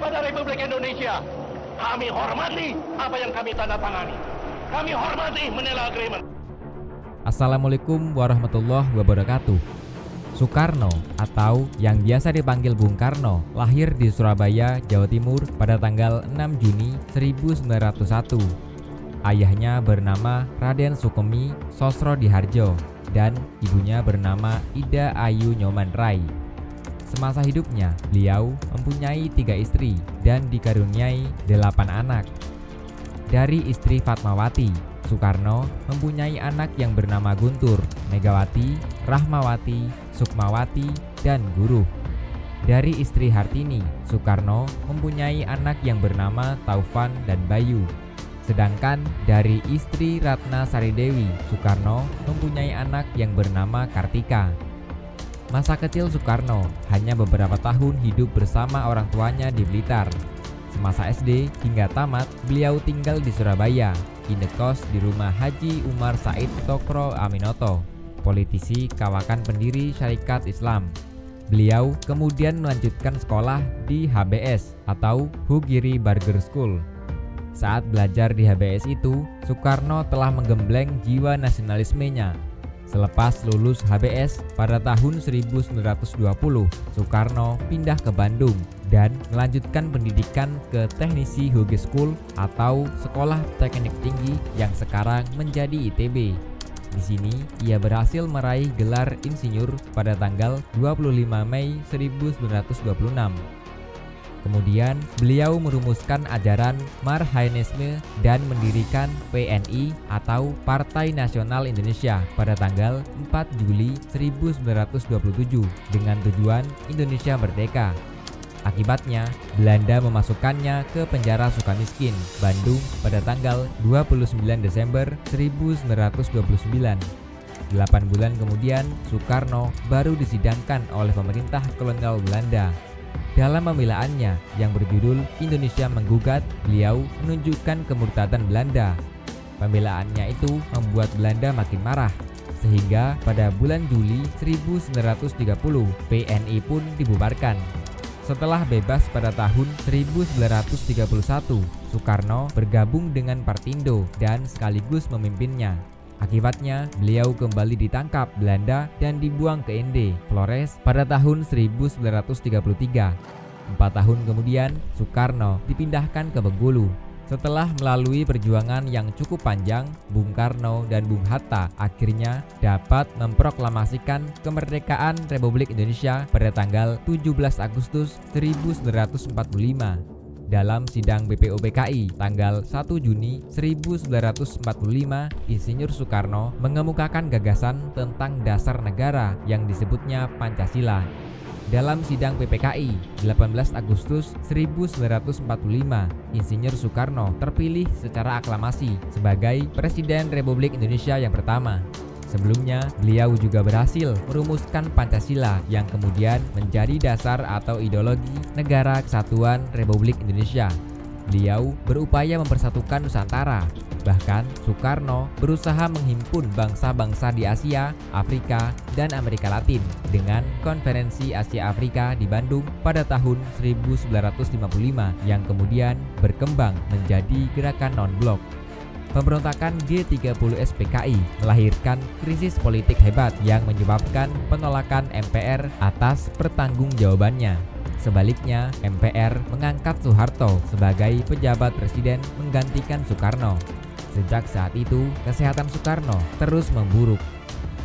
kepada Republik Indonesia. Kami hormati apa yang kami tanda tangani. Kami hormati Manila Agreement. Assalamualaikum warahmatullahi wabarakatuh. Soekarno atau yang biasa dipanggil Bung Karno lahir di Surabaya, Jawa Timur pada tanggal 6 Juni 1901. Ayahnya bernama Raden Sukemi Sosrodihardjo dan ibunya bernama Ida Ayu Nyoman Rai. Semasa hidupnya, beliau mempunyai 3 istri dan dikaruniai 8 anak. Dari istri Fatmawati, Soekarno mempunyai anak yang bernama Guntur, Megawati, Rahmawati, Sukmawati, dan Guruh. Dari istri Hartini, Soekarno mempunyai anak yang bernama Taufan dan Bayu. Sedangkan dari istri Ratna Saridewi, Soekarno mempunyai anak yang bernama Kartika. Masa kecil Soekarno hanya beberapa tahun hidup bersama orang tuanya di Blitar. Semasa SD hingga tamat, beliau tinggal di Surabaya, indekos di rumah Haji Umar Said Tokro Aminoto, politisi kawakan pendiri Syarikat Islam. Beliau kemudian melanjutkan sekolah di HBS atau Hugiri Burger School. Saat belajar di HBS itu, Soekarno telah menggembleng jiwa nasionalismenya. Selepas lulus HBS pada tahun 1920, Soekarno pindah ke Bandung dan melanjutkan pendidikan ke Teknisi Hoge School atau Sekolah Teknik Tinggi yang sekarang menjadi ITB. Di sini ia berhasil meraih gelar insinyur pada tanggal 25 Mei 1926. Kemudian beliau merumuskan ajaran Marhaenisme dan mendirikan PNI atau Partai Nasional Indonesia pada tanggal 4 Juli 1927 dengan tujuan Indonesia merdeka. Akibatnya, Belanda memasukkannya ke penjara Sukamiskin, Bandung pada tanggal 29 Desember 1929. 8 bulan kemudian, Soekarno baru disidangkan oleh pemerintah kolonial Belanda. Dalam pembelaannya yang berjudul Indonesia Menggugat, beliau menunjukkan kemurtadan Belanda. Pembelaannya itu membuat Belanda makin marah, sehingga pada bulan Juli 1930 PNI pun dibubarkan. Setelah bebas pada tahun 1931, Soekarno bergabung dengan Partindo dan sekaligus memimpinnya. Akibatnya, beliau kembali ditangkap Belanda dan dibuang ke Ende, Flores pada tahun 1933. 4 tahun kemudian, Soekarno dipindahkan ke Bengkulu. Setelah melalui perjuangan yang cukup panjang, Bung Karno dan Bung Hatta akhirnya dapat memproklamasikan kemerdekaan Republik Indonesia pada tanggal 17 Agustus 1945. Dalam sidang BPUPKI tanggal 1 Juni 1945, Insinyur Soekarno mengemukakan gagasan tentang dasar negara yang disebutnya Pancasila. Dalam sidang PPKI 18 Agustus 1945, Insinyur Soekarno terpilih secara aklamasi sebagai Presiden Republik Indonesia yang pertama. Sebelumnya, beliau juga berhasil merumuskan Pancasila yang kemudian menjadi dasar atau ideologi Negara Kesatuan Republik Indonesia. Beliau berupaya mempersatukan Nusantara. Bahkan, Soekarno berusaha menghimpun bangsa-bangsa di Asia, Afrika, dan Amerika Latin dengan Konferensi Asia Afrika di Bandung pada tahun 1955 yang kemudian berkembang menjadi Gerakan Non-Blok. Pemberontakan G30 SPKI melahirkan krisis politik hebat yang menyebabkan penolakan MPR atas pertanggungjawabannya. Sebaliknya, MPR mengangkat Soeharto sebagai pejabat presiden menggantikan Soekarno. Sejak saat itu, kesehatan Soekarno terus memburuk.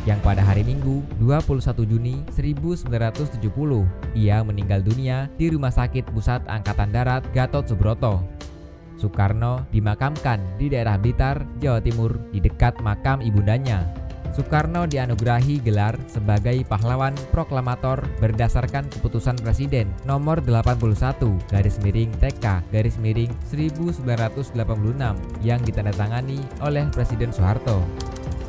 Yang pada hari Minggu 21 Juni 1970, ia meninggal dunia di Rumah Sakit Pusat Angkatan Darat Gatot Subroto. Soekarno dimakamkan di daerah Blitar, Jawa Timur di dekat makam ibundanya. Soekarno dianugerahi gelar sebagai pahlawan proklamator berdasarkan keputusan Presiden nomor 81/TK/1986 yang ditandatangani oleh Presiden Soeharto.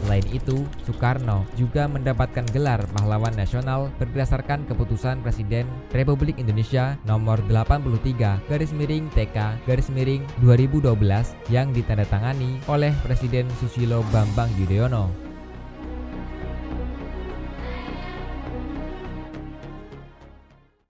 Selain itu, Soekarno juga mendapatkan gelar pahlawan nasional berdasarkan keputusan Presiden Republik Indonesia nomor 83/TK/2012 yang ditandatangani oleh Presiden Susilo Bambang Yudhoyono.